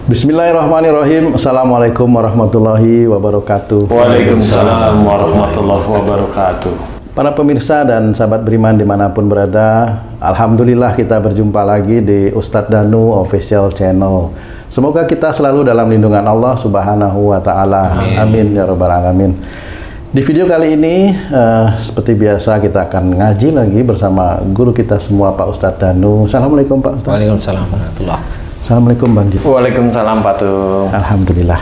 Bismillahirrahmanirrahim. Assalamualaikum warahmatullahi wabarakatuh. Waalaikumsalam warahmatullahi wabarakatuh. Para pemirsa dan sahabat beriman dimanapun berada, alhamdulillah kita berjumpa lagi di Ustadz Danu Official Channel. Semoga kita selalu dalam lindungan Allah Subhanahu wa Ta'ala. Amin ya Rabbal Alamin. Di video kali ini, seperti biasa kita akan ngaji lagi bersama guru kita semua, Pak Ustadz Danu. Assalamualaikum Pak Ustadz. Waalaikumsalam warahmatullahi. Assalamualaikum Bang Jif. Waalaikumsalam Pak Tung. Alhamdulillah.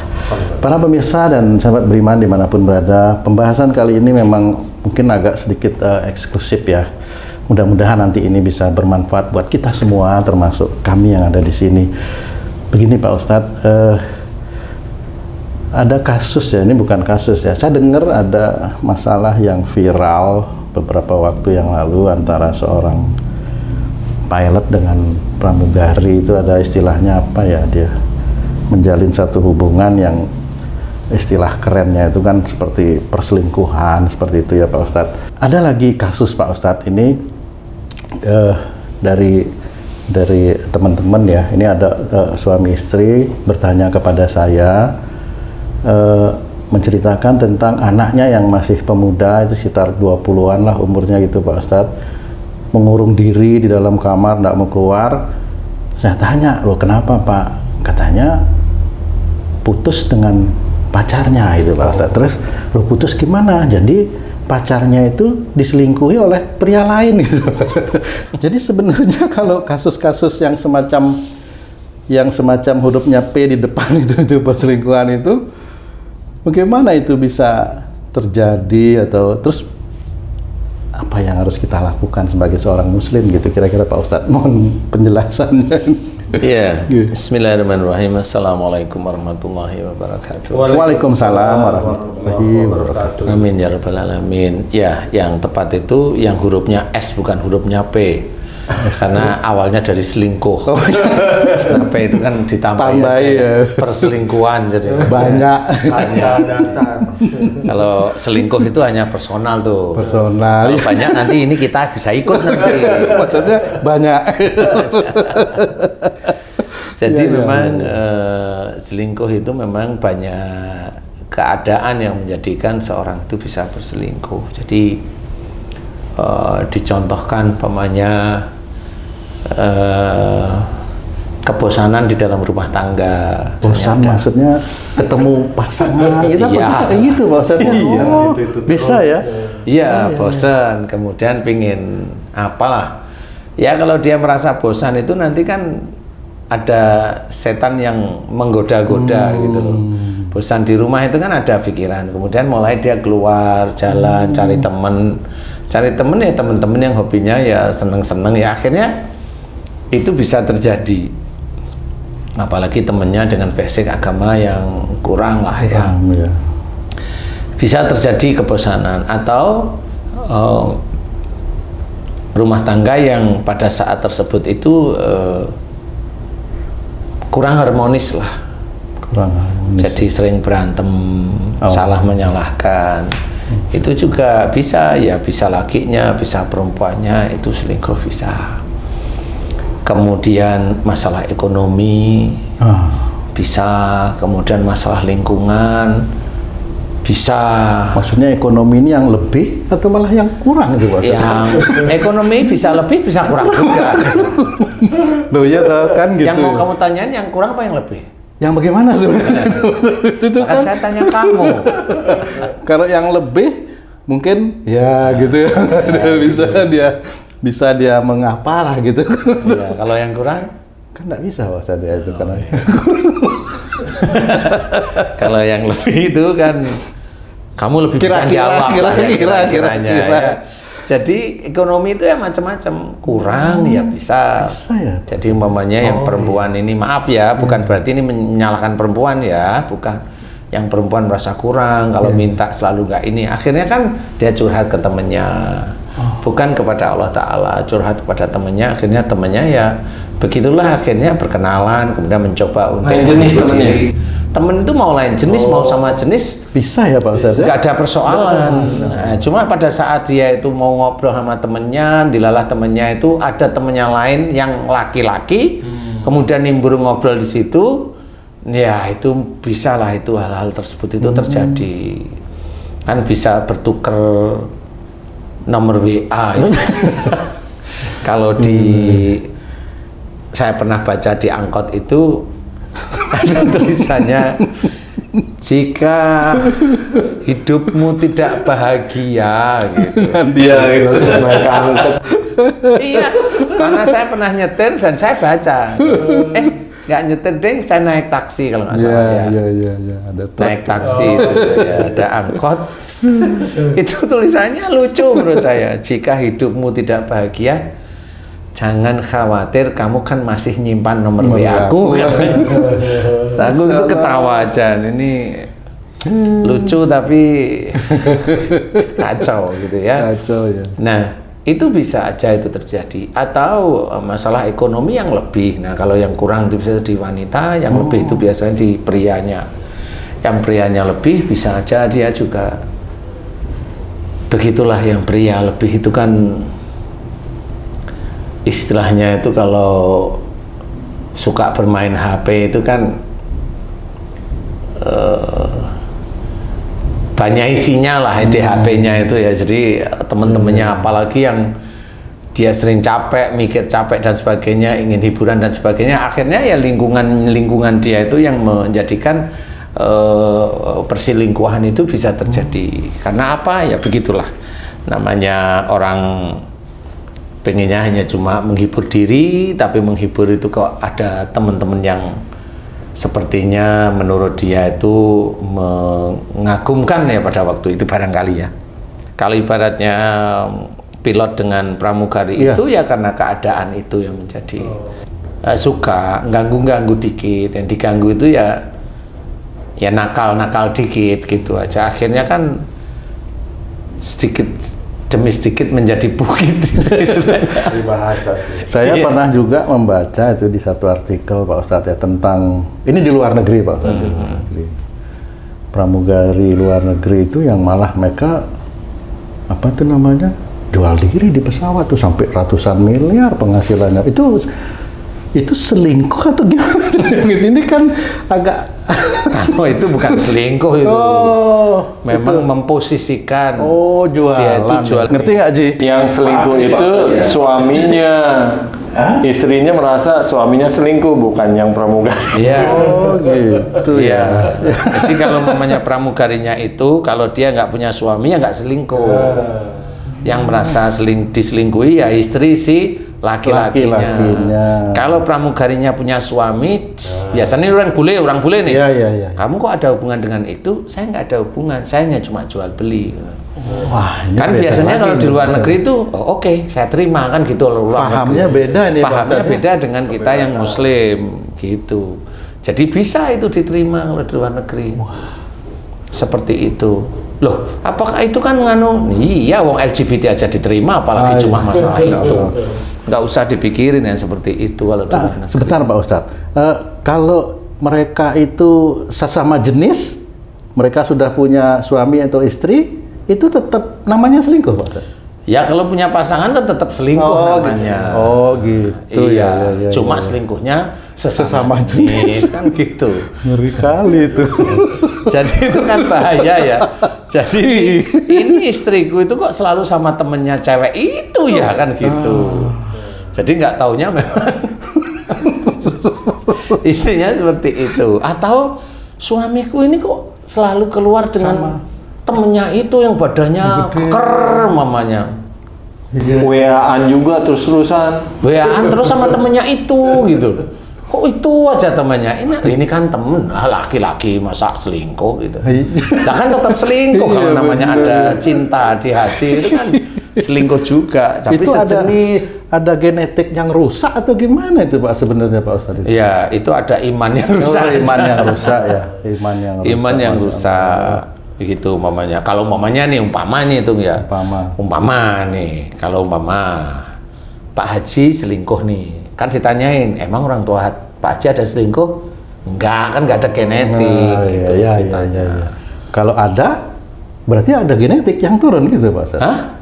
Para pemirsa dan sahabat beriman dimanapun berada, pembahasan kali ini memang mungkin agak sedikit eksklusif ya. Mudah-mudahan nanti ini bisa bermanfaat buat kita semua, termasuk kami yang ada di sini. Begini Pak Ustadz, ada kasus ya, ini bukan kasus ya. Saya dengar ada masalah yang viral beberapa waktu yang lalu antara seorang pilot dengan pramugari. Itu ada istilahnya apa ya, dia menjalin satu hubungan yang istilah kerennya itu kan seperti perselingkuhan, seperti itu ya Pak Ustadz. Ada lagi kasus Pak Ustadz ini dari teman-teman ya, ini ada suami istri bertanya kepada saya, menceritakan tentang anaknya yang masih pemuda, itu sekitar 20-an lah umurnya gitu Pak Ustadz, mengurung diri di dalam kamar, tidak mau keluar. Saya tanya, loh kenapa Pak? Katanya putus dengan pacarnya itu Pak Ustadz. Terus, loh putus gimana? Jadi pacarnya itu diselingkuhi oleh pria lain gitu. Jadi sebenarnya kalau kasus-kasus yang semacam hurufnya P di depan itu perselingkuhan itu, bagaimana itu bisa terjadi, atau terus apa yang harus kita lakukan sebagai seorang muslim gitu kira-kira Pak Ustadz? Mohon penjelasannya. Iya. Bismillahirrahmanirrahim. Assalamualaikum warahmatullahi wabarakatuh. Waalaikumsalam warahmatullahi wabarakatuh. Amin ya Rabbal Alamin. Ya, yang tepat itu yang hurufnya S bukan hurufnya P. Karena awalnya dari selingkuh. Nah, P itu kan ditambah ya. Perselingkuhan jadi Banyak. Dasar. Kalau selingkuh itu hanya personal tuh. Personal. Kalau banyak nanti ini kita bisa ikut nanti. Maksudnya banyak. Jadi Ya, memang selingkuh itu memang banyak keadaan yang menjadikan seorang itu bisa berselingkuh. Jadi dicontohkan pamannya kebosanan di dalam rumah tangga. Bosan maksudnya ketemu pasangan gitu, Iya. kayak gitu maksudnya. Oh, itu bisa terus. ya. Iya, bosan, kemudian pingin apalah. Ya kalau dia merasa bosan itu nanti kan ada setan yang menggoda-goda gitu loh. Bosan di rumah itu kan ada pikiran, kemudian mulai dia keluar jalan cari temen ya, temen-temen yang hobinya ya seneng-seneng ya, akhirnya itu bisa terjadi. Apalagi temennya dengan basic agama yang kurang lah ya. Ya. Bisa terjadi kebosanan atau rumah tangga yang pada saat tersebut itu kurang harmonis lah. Kurang harmonis. Jadi sering berantem, salah menyalahkan. Itu juga bisa, ya bisa lakinya, bisa perempuannya, itu selingkuh bisa. Kemudian masalah ekonomi bisa, kemudian masalah lingkungan bisa. Maksudnya ekonomi ini yang lebih atau malah yang kurang itu Pak? Yang ekonomi bisa lebih, bisa kurang juga. Loh ya kan gitu. Yang mau kamu tanyain yang kurang apa yang lebih? Yang bagaimana sebenarnya? Itu Maka kan saya tanya kamu. kalau yang lebih mungkin ya gitu ya. bisa dia mengapalah gitu. Ya, kalau yang kurang Kan nggak bisa Pak Ustadz ya itu kan. kalau yang lebih itu kan kamu lebih bisa jawab kira-kiranya ya. Jadi ekonomi itu ya macam-macam, kurang ya bisa. ya? Jadi umpamanya yang perempuan ini, maaf ya, bukan berarti ini menyalahkan perempuan ya, bukan. Yang perempuan merasa kurang, kalau minta selalu nggak ini, akhirnya kan dia curhat ke temennya, bukan kepada Allah Ta'ala, curhat kepada temennya, akhirnya temennya ya begitulah, akhirnya berkenalan, kemudian mencoba untuk lain jenis temennya. Temen itu mau lain jenis, mau sama jenis, Bisa ya Pak Ustadz? nggak ada persoalan. Nah, cuma pada saat dia itu mau ngobrol sama temennya, dilalah temennya itu ada temennya lain yang laki-laki, kemudian nimbrung ngobrol di situ. Ya itu bisa lah, itu hal-hal tersebut itu terjadi. Kan bisa bertukar nomor WA kalau saya pernah baca di angkot itu ada tulisannya, jika hidupmu tidak bahagia gitu. Dia itu. Iya, karena saya pernah nyetir dan saya baca. Nggak nyetir deng, saya naik taksi kalau nggak salah ya. Iya, ada truk. Naik taksi itu ya, ada angkot. Itu tulisannya lucu menurut saya. Jika hidupmu tidak bahagia, jangan khawatir, kamu kan masih nyimpan nomor WA aku. Aku itu ketawa aja. Ini lucu tapi kacau gitu ya. Kacau ya. Nah, itu bisa aja itu terjadi, atau masalah ekonomi yang lebih. Nah, kalau yang kurang itu bisa di wanita, yang lebih itu biasanya di prianya. Yang prianya lebih bisa aja dia juga begitulah. Yang pria lebih itu kan istilahnya itu kalau suka bermain HP itu kan banyak isinya lah di HP-nya itu ya. Jadi teman-temannya apalagi yang dia sering capek, mikir capek dan sebagainya, ingin hiburan dan sebagainya, akhirnya ya lingkungan dia itu yang menjadikan perselingkuhan itu bisa terjadi. Karena apa? Ya begitulah. Namanya orang pengennya hanya cuma menghibur diri, tapi menghibur itu kok ada teman-teman yang sepertinya menurut dia itu mengagumkan ya pada waktu itu barangkali ya. Kalau ibaratnya pilot dengan pramugari itu ya karena keadaan itu yang menjadi suka ganggu-ganggu dikit, yang diganggu itu ya nakal-nakal dikit gitu aja. Akhirnya kan sedikit demi sedikit menjadi bukit. Saya pernah juga membaca itu di satu artikel Pak Ustadz ya, tentang ini di luar negeri Pak Ustadz. Di luar negeri. Pramugari luar negeri itu yang malah mereka apa itu namanya jual diri di pesawat tuh sampai ratusan miliar penghasilannya. Itu selingkuh atau gimana? Ini kan agak itu bukan selingkuh itu. Memang memposisikan. Jualan. Dia itu jual. Ngerti nggak Ji? Yang selingkuh itu suaminya. Istrinya merasa suaminya selingkuh, bukan yang pramugari. Iya. Gitu ya. Jadi kalau mamanya pramugarinya itu, kalau dia nggak punya suami ya nggak selingkuh. Yang merasa diselingkuhi ya istri si laki-lakinya. Kalau pramugarinya punya suami, biasanya orang bule nih. Iya. Kamu kok ada hubungan dengan itu? Saya nggak ada hubungan, saya hanya cuma jual beli. Wah, Kan biasanya kalau di luar negeri itu, oke, saya terima kan gitu. Pahamnya beda nih. Pahamnya beda dengan kita yang Muslim gitu. Jadi bisa itu diterima kalau di luar negeri. Seperti itu. Loh, apakah itu kan nganu? Iya, wong LGBT aja diterima, apalagi cuma masalah itu. Nggak usah dipikirin yang seperti itu kalau di luar negeri. Sebentar Pak Ustadz, kalau mereka itu sesama jenis, mereka sudah punya suami atau istri, itu tetap namanya selingkuh Pak Ustadz? Ya kalau punya pasangan kan tetap selingkuh namanya. Gitu iya, ya. cuma selingkuhnya sesama jenis kan gitu. Ngeri kali itu. Jadi itu kan bahaya ya. Jadi ini istriku itu kok selalu sama temennya cewek itu ya kan gitu. Jadi nggak taunya memang istrinya seperti itu. Atau suamiku ini kok selalu keluar dengan temennya itu yang badannya keker mamanya. WA-an juga terus-terusan. WA-an terus sama temennya itu gitu. Kok itu aja temannya? Ini kan temen lah, laki-laki masa selingkuh gitu. Nah kan tetap selingkuh kalau namanya ada cinta di hati itu kan selingkuh juga. Tapi itu sejenis. Ada genetik yang rusak atau gimana itu Pak sebenarnya Pak Ustadz? Ya itu ada iman yang rusak. Iman yang rusak ya. Iman yang rusak. Begitu umpamanya. Kalau umpamanya nih umpamanya itu ya. Umpama nih. Kalau umpama Pak Haji selingkuh nih. Kan ditanyain, emang orang tua Pak Haji ada selingkuh? Enggak, kan nggak ada genetik. Gitu, iya. Kalau ada, berarti ada genetik yang turun gitu Pak Ustadz? Hah?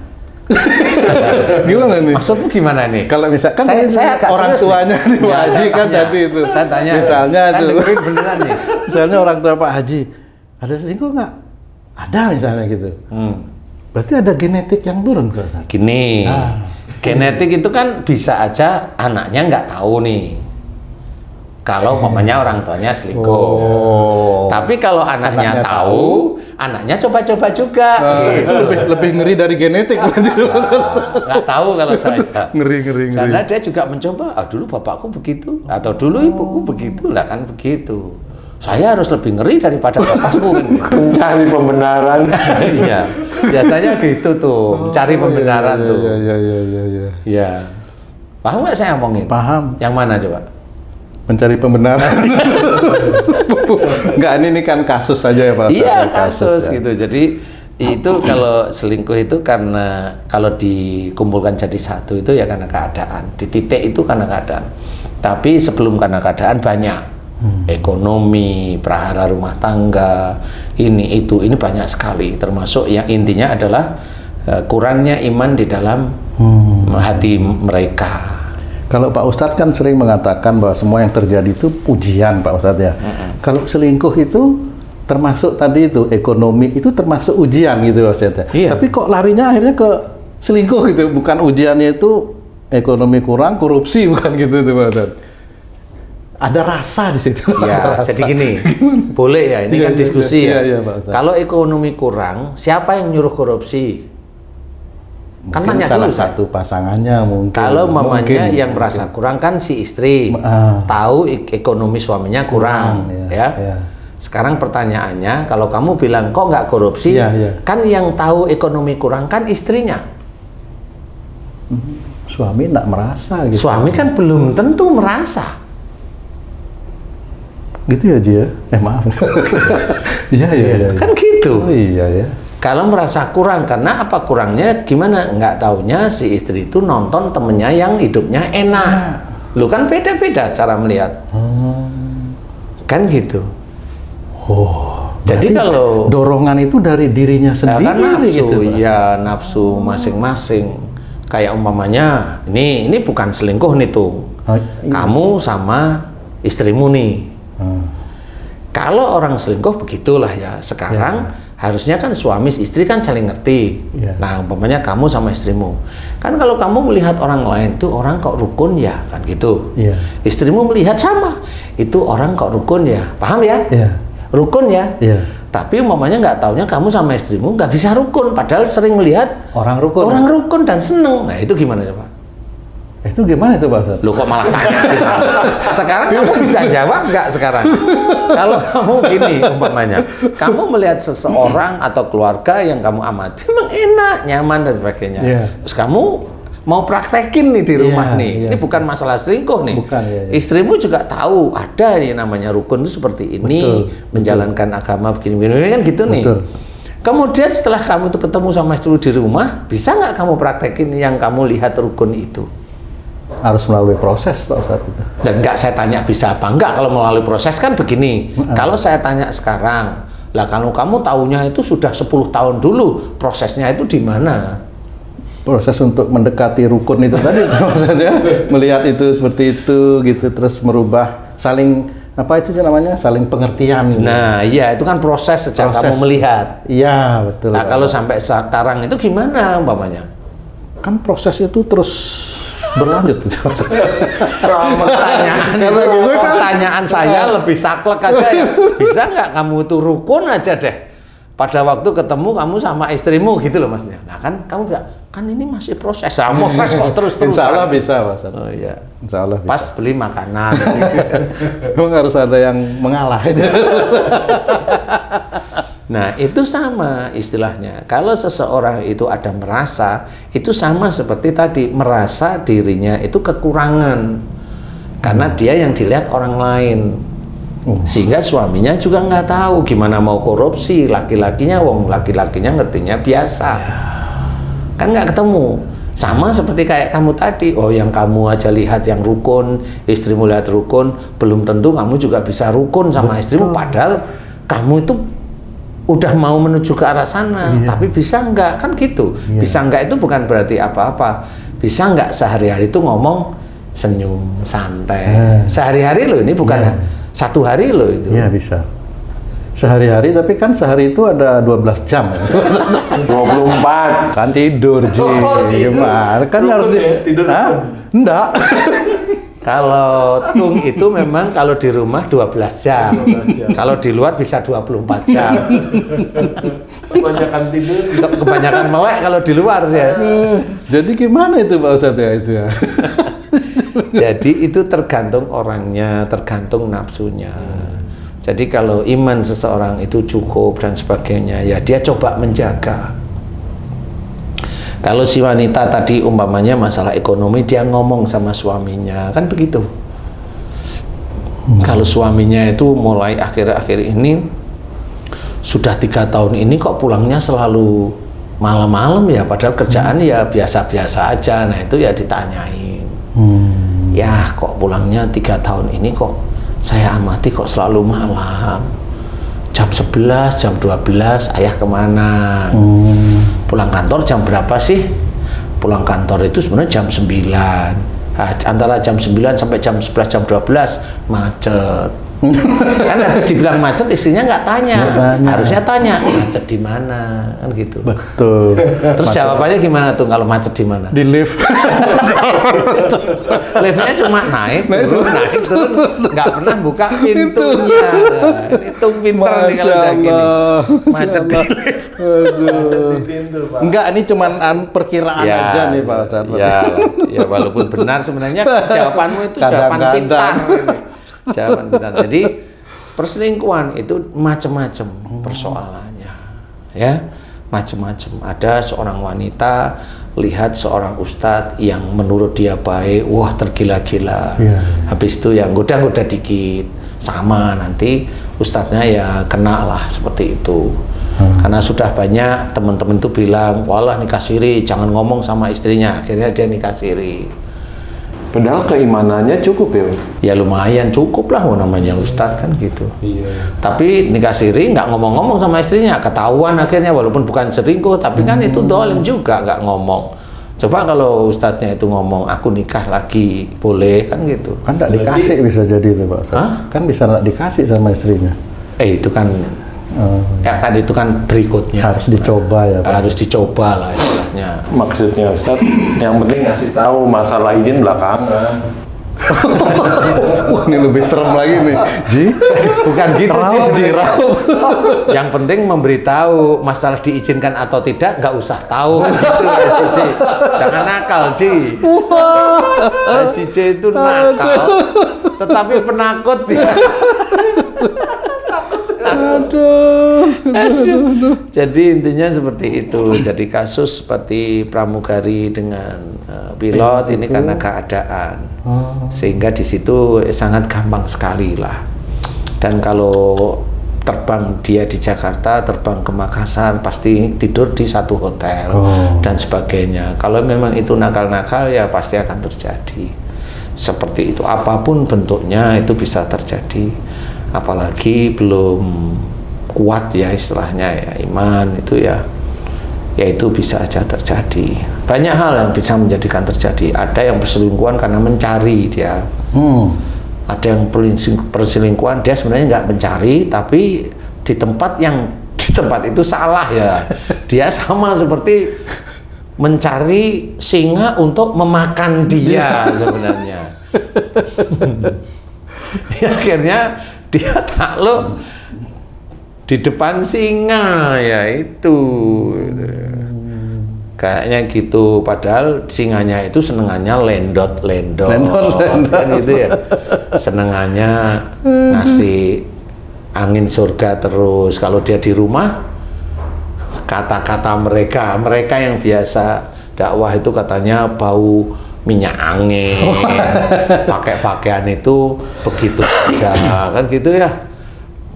Gimana nih? Maksudmu gimana nih? Kalau misalkan saya agak orang serius tuanya nih. nih Pak Ya, Haji saya kan tanya. tadi itu. Saya tanya. Misalnya saya tuh. dengerin beneran nih. Misalnya orang tua Pak Haji, ada selingkuh nggak? Ada misalnya gitu. Berarti ada genetik yang turun ke sana. Gini, genetik itu kan bisa aja anaknya nggak tahu nih. Kalau mamanya orang tuanya selingkuh. Tapi kalau anaknya tahu, anaknya coba-coba juga. Itu lebih ngeri dari genetik. Nggak tahu kalau saya. Ngeri. Karena dia juga mencoba, dulu bapakku begitu, atau dulu ibuku begitu, lah kan begitu. Saya harus lebih ngeri daripada bapakku. Mencari pembenaran. Iya, biasanya gitu tuh, mencari pembenaran tuh. Iya. Iya. Paham nggak saya ngomongin? Paham. Yang mana coba? Mencari pembenaran. Enggak, ini kan kasus saja ya Pak. Iya, kasus ya. gitu. Jadi itu kalau selingkuh itu karena kalau dikumpulkan jadi satu itu ya karena keadaan. Di titik itu karena keadaan. Tapi sebelum karena keadaan banyak. Ekonomi, prahara rumah tangga, ini banyak sekali. Termasuk yang intinya adalah kurangnya iman di dalam hati mereka. Kalau Pak Ustadz kan sering mengatakan bahwa semua yang terjadi itu ujian Pak Ustadz ya. Kalau selingkuh itu termasuk tadi itu ekonomi itu termasuk ujian gitu Pak Ustadz ya. Iya. Tapi kok larinya akhirnya ke selingkuh gitu, bukan ujiannya itu ekonomi kurang, korupsi bukan gitu tuh Pak Ustadz. Ada rasa di situ. Ya, Rasa. jadi gini, boleh ya, ini Iya, kan iya, diskusi iya, ya. iya, Pak Ustadz. Kalau ekonomi kurang, siapa yang nyuruh korupsi? Kan Mungkin nanya salah dulu saya. satu pasangannya mungkin. Kalau mamanya Mungkin. yang merasa kurang kan si istri, Ah. tahu ekonomi suaminya kurang, ya. iya. Sekarang pertanyaannya, kalau kamu bilang kok nggak korupsi, Iya, iya. kan yang tahu ekonomi kurang kan istrinya. Suami nggak merasa gitu. Suami kan belum tentu merasa. Gitu ya Ji ya? Maaf. Iya. Kan gitu. Oh, iya ya. Kalau merasa kurang, karena apa kurangnya gimana? Nggak taunya si istri itu nonton temennya yang hidupnya enak. Lu kan beda-beda cara melihat. Kan gitu. Jadi Berarti kalau dorongan itu dari dirinya ya sendiri kan nafsu, gitu. Pak? ya nafsu masing-masing. Kayak umpamanya, ini bukan selingkuh nih tuh. Oh, iya. Kamu sama istrimu nih. Kalau orang selingkuh begitulah ya. Sekarang harusnya kan suami istri kan saling ngerti. Ya. Nah, umpamanya kamu sama istrimu. Kan kalau kamu melihat orang lain tuh orang kok rukun ya, kan gitu. Iya. Istrimu melihat sama. Itu orang kok rukun ya. Paham ya? Iya. Rukun ya. Iya. Tapi umpamanya nggak taunya kamu sama istrimu nggak bisa rukun. Padahal sering melihat Orang rukun. orang rukun dan seneng. Nah, itu gimana coba? Itu gimana itu Pak Ustadz? Lu kok malah tanya gitu? Sekarang kamu bisa jawab nggak sekarang? Kalau kamu gini umpamanya, kamu melihat seseorang atau keluarga yang kamu amati memang enak, nyaman dan sebagainya. Iya. Terus kamu mau praktekin nih di rumah Iya, nih. iya. Ini bukan masalah selingkuh nih. Bukan, iya, iya. Istrimu juga tahu ada yang namanya rukun itu seperti ini, Betul, menjalankan agama begini-begini kan gitu nih. Betul. Kemudian setelah kamu itu ketemu sama istri di rumah, bisa nggak kamu praktekin yang kamu lihat rukun itu? Harus melalui proses Pak Ustadz itu. Dan enggak saya tanya bisa apa enggak kalau melalui proses kan begini. Kalau saya tanya sekarang, lah kalau kamu tahunya itu sudah 10 tahun dulu, prosesnya itu di mana? Proses untuk mendekati rukun itu tadi maksudnya melihat itu seperti itu gitu terus merubah saling apa itu namanya saling pengertian gitu. Nah, iya itu kan proses sejak Proses. kamu melihat. Iya betul. Nah, kalau sampai sekarang itu gimana umpamanya? kan proses itu terus berlanjut. Pertanyaan saya lebih saklek aja ya. Bisa nggak kamu itu rukun aja deh. Pada waktu ketemu kamu sama istrimu gitu loh maksudnya. Nah kan kamu bilang, kan ini masih proses. Proses kok terus-terusan. Insya Allah bisa Mas. Oh iya. Insya Allah bisa. Pas beli makanan. Memang harus ada yang mengalah. Nah itu sama istilahnya. Kalau seseorang itu ada merasa, itu sama seperti tadi. Merasa dirinya itu kekurangan. Karena dia yang dilihat orang lain. Sehingga suaminya juga nggak tahu gimana mau korupsi. Laki-lakinya ngertinya biasa. Kan nggak ketemu. Sama seperti kayak kamu tadi. Oh yang kamu aja lihat yang rukun, istrimu lihat rukun, belum tentu kamu juga bisa rukun sama istrimu. Padahal kamu itu udah mau menuju ke arah sana, tapi bisa nggak, kan gitu. Bisa nggak itu bukan berarti apa-apa. Bisa nggak sehari-hari itu ngomong senyum santai. Sehari-hari loh, ini bukan satu hari loh itu. Iya bisa. Sehari-hari, tapi kan sehari itu ada 12 jam. 24. Kan tidur, Ji. Gimana? Kan harus tidur. Hah? Enggak. Kalau tung itu memang kalau di rumah 12 jam. Kalau di luar bisa 24 jam. Kebanyakan tidur. Kebanyakan melek kalau di luar ya. Jadi gimana itu Pak Ustadz ya itu ya? Jadi itu tergantung orangnya, tergantung nafsunya. Jadi kalau iman seseorang itu cukup dan sebagainya, ya dia coba menjaga. Kalau si wanita tadi umpamanya masalah ekonomi, dia ngomong sama suaminya, kan begitu. Kalau suaminya itu mulai akhir-akhir ini, sudah 3 tahun ini kok pulangnya selalu malam-malam ya, padahal kerjaan ya biasa-biasa aja. Nah itu ya ditanyain. Ya kok pulangnya 3 tahun ini kok saya amati kok selalu malam, jam 11, jam 12, ayah kemana? Pulang kantor jam berapa sih? Pulang kantor itu sebenarnya jam 9. Nah, antara jam 9 sampai jam 11, jam 12 macet. Kan habis dibilang macet, istrinya nggak tanya. Harusnya tanya, macet di mana? Kan gitu. Betul. Terus jawabannya gimana tuh kalau macet di mana? Di lift. Liftnya cuma naik turun, nggak pernah buka pintunya. Nah, ini tung pinter nih kalau udah gini. Macet di lift. Aduh. Enggak, ini cuman perkiraan aja nih Pak Ustadz. Ya walaupun benar sebenarnya jawabanmu itu jawaban pintar. Jawaban benar. Jadi perselingkuhan itu macam-macam persoalannya, ya macam-macam. Ada seorang wanita lihat seorang ustadz yang menurut dia baik, wah tergila-gila. Habis itu yang goda-goda dikit, sama nanti ustadznya ya kena lah seperti itu. Karena sudah banyak teman-teman itu bilang, walah nikah siri, jangan ngomong sama istrinya. Akhirnya dia nikah siri. Padahal keimanannya cukup ya. Ya lumayan cukup lah, namanya ustadz kan gitu. Iya. Tapi nikah siri nggak ngomong-ngomong sama istrinya, ketahuan akhirnya walaupun bukan selingkuh, tapi kan itu dolim juga nggak ngomong. Coba kalau ustadznya itu ngomong, aku nikah lagi, boleh kan gitu. Kan nggak dikasih bisa jadi itu Pak Ustadz. Kan bisa nggak dikasih sama istrinya. Itu kan ya kan itu kan berikutnya. Harus dicoba ya Pak. Harus dicoba lah istilahnya. Maksudnya Ustadz, yang penting ngasih tahu masalah izin belakangan. Wah, ini lebih serem lagi nih, Ji. Bukan gitu Ji, Raup, Ji, raup. Yang penting memberitahu masalah diizinkan atau tidak, nggak usah tahu gitu ya Cici. Jangan nakal Ji. Cici itu nakal, tetapi penakut ya. Aduh. Jadi intinya seperti itu. Jadi kasus seperti pramugari dengan pilot ini karena keadaan, sehingga di situ sangat gampang sekali lah. Dan kalau terbang dia di Jakarta, terbang ke Makassar, pasti tidur di satu hotel dan sebagainya. Kalau memang itu nakal-nakal ya pasti akan terjadi. Seperti itu, apapun bentuknya itu bisa terjadi. Apalagi belum kuat ya istilahnya ya iman itu ya itu bisa aja terjadi. Banyak hal yang bisa menjadikan terjadi. Ada yang berselingkuhan karena mencari dia. Ada yang perselingkuhan dia sebenarnya nggak mencari, tapi di tempat itu salah ya. Dia sama seperti mencari singa untuk memakan dia sebenarnya. Akhirnya dia takluk di depan singa ya itu. Kayaknya gitu, padahal singanya itu senengannya lendot kan gitu ya. Senengannya ngasih angin surga terus. Kalau dia di rumah, kata-kata mereka yang biasa dakwah itu katanya bau minyak angin, pakai pakaian itu begitu saja kan gitu ya.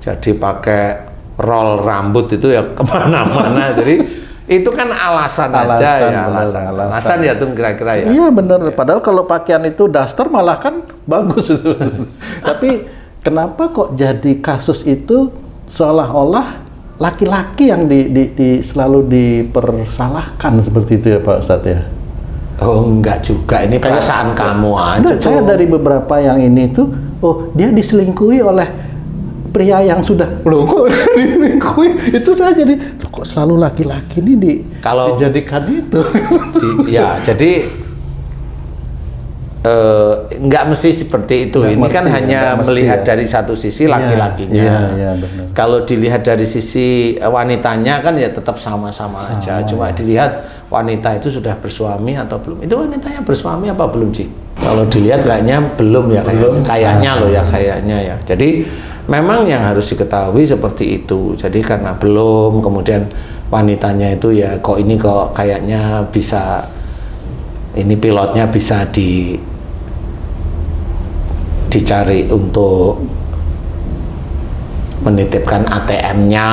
Jadi pakai roll rambut itu ya kemana-mana. Jadi itu kan alasan aja ya, alasan ya tuh kira-kira ya. Iya benar. Padahal kalau pakaian itu daster malah kan bagus itu. Tapi kenapa kok jadi kasus itu seolah-olah laki-laki yang selalu dipersalahkan seperti itu ya Pak Ustadz ya? Oh enggak juga, ini perasaan kamu aja. Saya dari beberapa yang ini tuh, oh dia diselingkuhi oleh pria yang sudah, loh kok diselingkuhi? Itu saya jadi, kok selalu laki-laki ini dijadikan itu? Ya, jadi nggak mesti seperti itu. Ini kan hanya melihat dari satu sisi laki-lakinya. Iya, benar. Kalau dilihat dari sisi wanitanya kan ya tetap sama-sama aja. Cuma dilihat wanita itu sudah bersuami atau belum. Itu wanitanya bersuami apa belum sih? Kalau dilihat kayaknya belum ya, kayaknya loh ya, kayaknya ya. Jadi memang yang harus diketahui seperti itu. Jadi karena belum, kemudian wanitanya itu ya kok kayaknya bisa, ini pilotnya bisa dicari untuk menitipkan ATM-nya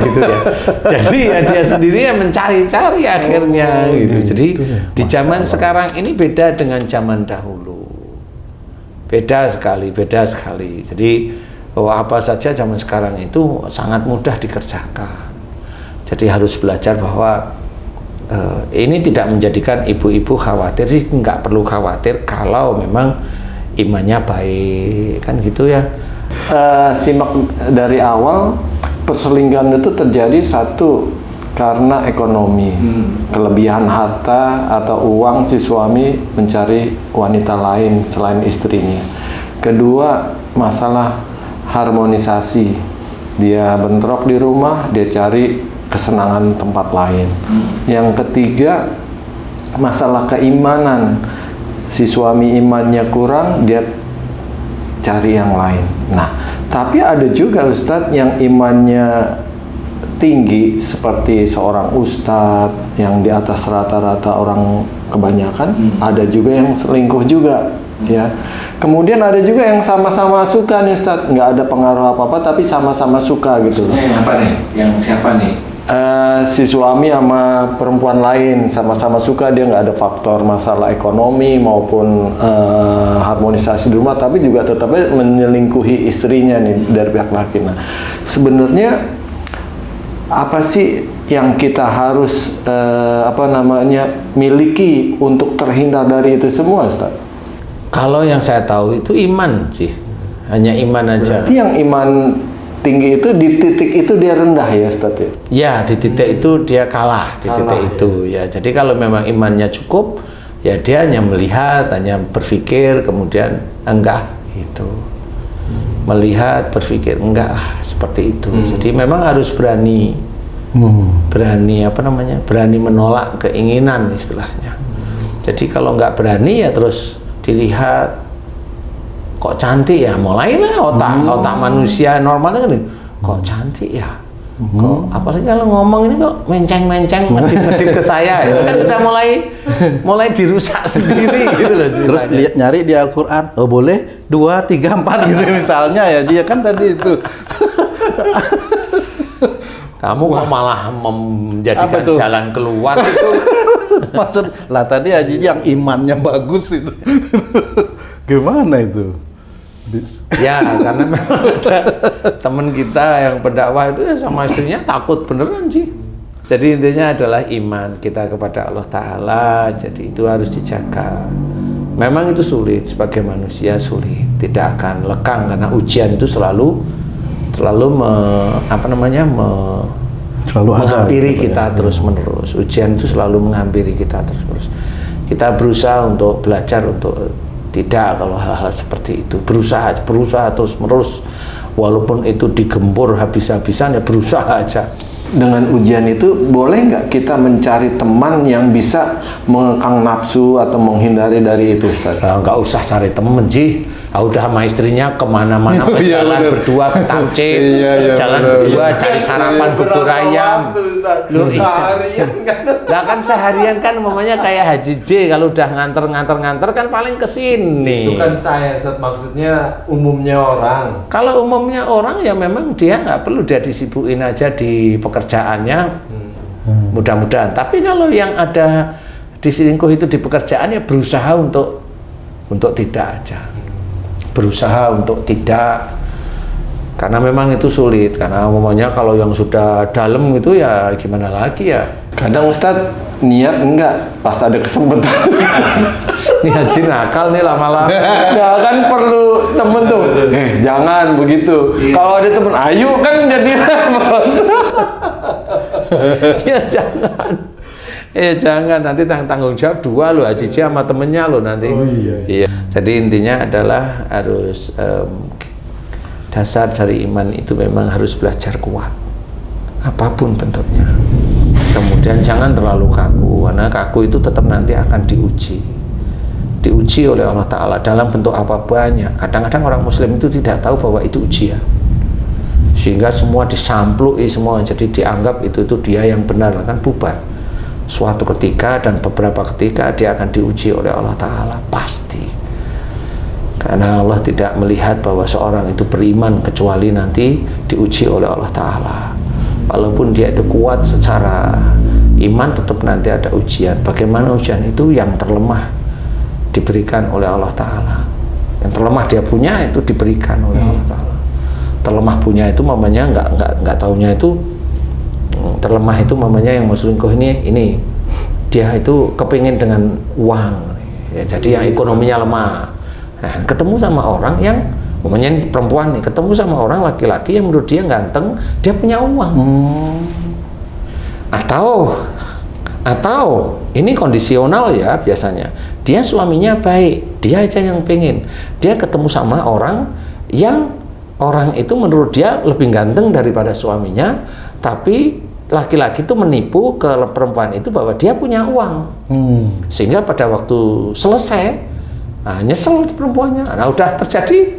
gitu ya. Jadi ya dia sendiri yang mencari-cari akhirnya gitu. Jadi di zaman sekarang ini beda dengan zaman dahulu. Beda sekali. Jadi apa saja zaman sekarang itu sangat mudah dikerjakan. Jadi harus belajar bahwa ini tidak menjadikan ibu-ibu khawatir sih, nggak perlu khawatir kalau memang imannya baik, kan gitu ya. Simak dari awal, perselingkuhan itu terjadi satu karena ekonomi, kelebihan harta atau uang si suami mencari wanita lain selain istrinya. Kedua, masalah harmonisasi, dia bentrok di rumah, dia cari kesenangan tempat lain. Yang ketiga, masalah keimanan, si suami imannya kurang, dia cari yang lain. Nah, tapi ada juga Ustadz yang imannya tinggi seperti seorang ustadz yang di atas rata-rata orang kebanyakan, ada juga yang selingkuh juga, ya. Kemudian ada juga yang sama-sama suka nih Ustadz, nggak ada pengaruh apa-apa tapi sama-sama suka gitu loh. Yang apa nih? Yang siapa nih? Si suami sama perempuan lain sama-sama suka, dia nggak ada faktor masalah ekonomi maupun harmonisasi di rumah, tapi juga tetapnya menyelingkuhi istrinya nih dari pihak laki. Nah, sebenarnya apa sih yang kita harus miliki untuk terhindar dari itu semua, Ustaz? Kalau yang saya tahu itu iman sih, hanya iman aja. Berarti yang iman tinggi itu di titik itu dia rendah ya, Ustaz ya? Ya, di titik itu dia kalah, di titik itu ya. Jadi kalau memang imannya cukup, ya dia hanya melihat, hanya berpikir, kemudian enggak gitu. Melihat, berpikir enggak, seperti itu. Jadi memang harus berani berani menolak keinginan istilahnya. Jadi kalau nggak berani ya terus dilihat kok cantik ya, mulailah otak manusia normal kan kok cantik ya, kok apalagi kalau ngomong ini kok menceng-menceng ngedip ke saya, itu kan sudah mulai dirusak sendiri gitu loh. Terus lihat nyari di Al-Quran, oh boleh 2, 3, 4 gitu misalnya ya, dia kan tadi itu. Kamu kok malah menjadikan jalan keluar itu. Maksud lah tadi aja yang imannya bagus itu. Gimana itu? Ya karena memang ada teman kita yang pendakwah itu ya sama istrinya takut beneran sih. Jadi intinya adalah iman kita kepada Allah Ta'ala. Jadi itu harus dijaga. Memang itu sulit, sebagai manusia sulit, tidak akan lekang karena ujian itu selalu menghampiri kita terus-menerus. Ujian itu selalu menghampiri kita terus-menerus. Kita berusaha untuk belajar untuk tidak kalau hal-hal seperti itu. Berusaha terus-menerus. Walaupun itu digempur habis-habisan ya berusaha aja. Dengan ujian itu boleh nggak kita mencari teman yang bisa mengekang nafsu atau menghindari dari itu, Ustaz? Nggak usah cari temen sih. Udah sama istrinya kemana-mana jalan berdua ke Tamcip, jalan berdua cari sarapan bubur ayam. Loh, lah kan seharian kan mamanya kayak Haji J, kalau udah nganter kan paling kesini. Itu kan saya, Ustaz, maksudnya umumnya orang. Kalau umumnya orang ya memang dia nggak perlu, dia disibukin aja di pekerjaannya, mudah-mudahan. Tapi kalau yang ada diselingkuh itu di pekerjaan ya berusaha untuk tidak aja. Berusaha untuk tidak Karena memang itu sulit, karena umumnya kalau yang sudah dalam itu ya gimana lagi ya. Kadang Ustadz niat enggak, pas ada kesempatan. Ini haji nakal nih lama-lama. Nah kan perlu temen tuh, jangan begitu. Kalau ada temen, ayo kan jadi repot. Ya jangan. Jangan, nanti tanggung jawab dua lo, haji sama temennya lo nanti. Iya. Jadi intinya adalah harus dasar dari iman itu memang harus belajar kuat, apapun bentuknya. Kemudian jangan terlalu kaku, karena kaku itu tetap nanti akan diuji oleh Allah Ta'ala dalam bentuk apa banyak. Kadang-kadang orang Muslim itu tidak tahu bahwa itu ujian, sehingga semua disamplui semua, jadi dianggap itu dia yang benar, akan bubar. Suatu ketika dan beberapa ketika dia akan diuji oleh Allah Ta'ala, pasti. Karena Allah tidak melihat bahwa seorang itu beriman kecuali nanti diuji oleh Allah Ta'ala. Walaupun dia itu kuat secara iman, tetap nanti ada ujian. Bagaimana ujian itu? Yang terlemah diberikan oleh Allah Ta'ala. Yang terlemah dia punya itu diberikan oleh Allah Ta'ala. Terlemah punya itu mamanya nggak taunya itu terlemah itu mamanya yang mau selingkuh ini dia itu kepingin dengan uang ya, jadi yang ekonominya lemah. Nah, ketemu sama orang yang umumnya ini perempuan nih, ketemu sama orang laki-laki yang menurut dia ganteng, dia punya uang. Atau ini kondisional ya biasanya. Dia suaminya baik, dia aja yang pengen. Dia ketemu sama orang yang orang itu menurut dia lebih ganteng daripada suaminya, tapi laki-laki itu menipu ke perempuan itu bahwa dia punya uang. Sehingga pada waktu selesai, nyesel perempuannya. Nah udah terjadi,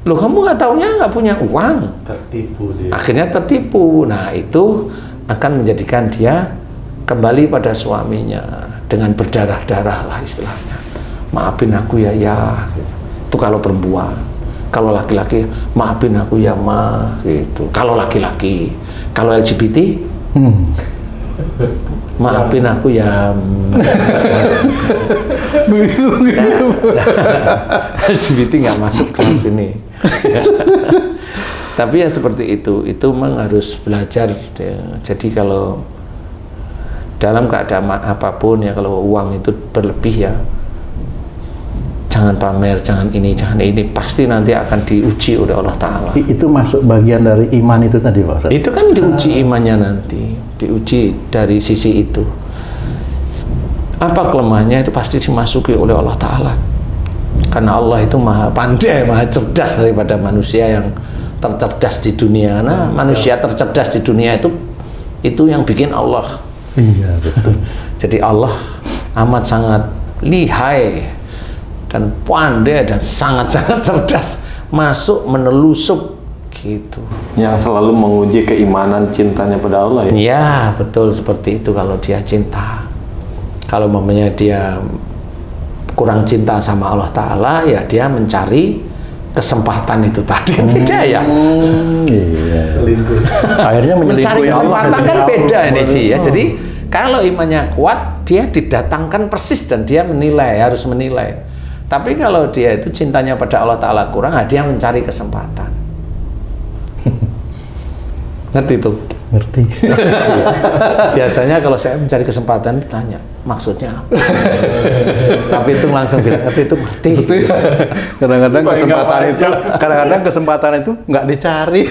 loh kamu nggak taunya nggak punya uang, Tertipu dia. akhirnya tertipu. Nah itu akan menjadikan dia kembali pada suaminya dengan berdarah-darah lah istilahnya. Maafin aku ya gitu. Itu kalau perempuan. Kalau laki-laki, maafin aku ya gitu. Kalau laki-laki, kalau LGBT, maafin aku ya. LGBT nggak masuk kelas ini. Tapi ya seperti itu memang harus belajar. Jadi kalau dalam keadaan apapun ya, kalau uang itu berlebih ya, jangan pamer, jangan ini, pasti nanti akan diuji oleh Allah Ta'ala. Itu masuk bagian dari iman itu tadi Pak Ustaz? Itu kan diuji imannya nanti, diuji dari sisi itu. Apa kelemahannya itu pasti dimasuki oleh Allah Ta'ala. Karena Allah itu maha pandai, maha cerdas daripada manusia yang tercerdas di dunia. Nah, manusia tercerdas di dunia itu yang bikin Allah. Iya betul. Jadi Allah amat sangat lihai dan pandai dan sangat-sangat cerdas, masuk menelusup gitu. Yang selalu menguji keimanan cintanya pada Allah ya. Ya betul seperti itu. Kalau dia cinta, kalau mamanya dia kurang cinta sama Allah Ta'ala, ya dia mencari kesempatan itu tadi. Beda ya. Iya. Selingkuh. Akhirnya Mencari menyelingkuhi Allah. kesempatan kan beda ini Ci ya. Jadi kalau imannya kuat, dia didatangkan persis dan dia menilai, harus menilai. Tapi kalau dia itu cintanya pada Allah Ta'ala kurang, dia mencari kesempatan. Ngerti tuh? Ngerti. Biasanya kalau saya mencari kesempatan tanya maksudnya apa? Tapi itu langsung bilang ngerti, itu ngerti. Kadang-kadang kesempatan itu nggak dicari.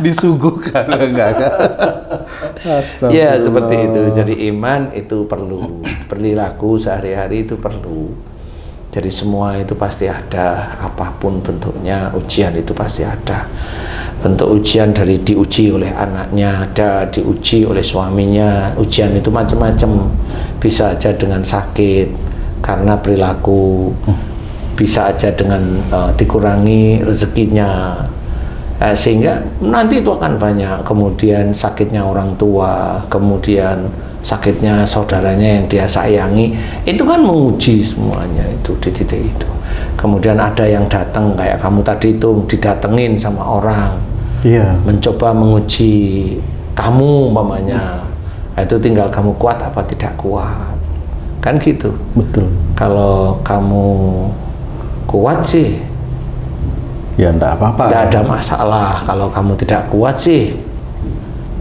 Disuguhkan enggak. Ya seperti itu. Jadi iman itu perlu, perilaku sehari-hari itu perlu. Jadi semua itu pasti ada, apapun bentuknya, ujian itu pasti ada. Bentuk ujian dari diuji oleh anaknya, ada diuji oleh suaminya. Ujian itu macam-macam. Bisa aja dengan sakit karena perilaku, bisa aja dengan dikurangi rezekinya, sehingga nanti itu akan banyak. Kemudian sakitnya orang tua, kemudian sakitnya saudaranya yang dia sayangi, itu kan menguji semuanya itu di titik itu. Kemudian ada yang datang kayak kamu tadi itu didatengin sama orang, mencoba menguji kamu umpamanya. Itu tinggal kamu kuat apa tidak kuat, kan gitu. Betul. Kalau kamu kuat sih Ya enggak apa-apa. Tidak ada masalah. Kalau kamu tidak kuat sih,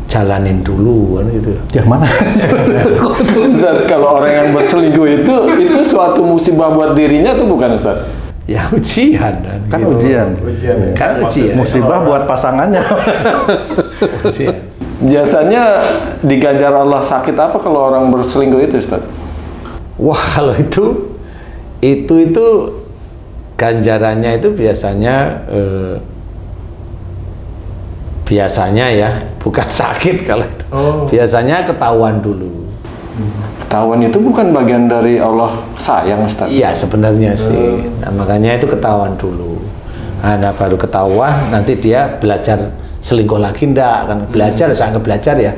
jalanin dulu kan gitu. Yang mana? Ustaz, kalau orang yang berselingkuh itu suatu musibah buat dirinya tuh bukan Ustaz? Ya ujian Kan gitu. ujian. Ujian. Iya. Kan ujian. Musibah buat pasangannya. Ujian. Biasanya diganjar Allah sakit apa kalau orang berselingkuh itu Ustaz? Wah, kalau itu ganjarannya itu biasanya ya bukan sakit kalau itu. Biasanya ketahuan dulu. Ketahuan itu bukan bagian dari Allah sayang Ustaz? Iya sebenarnya sih. Nah, makanya itu ketahuan dulu. Nah, baru ketahuan nanti dia belajar selingkuh lagi enggak kan? Belajar saya anggap belajar ya.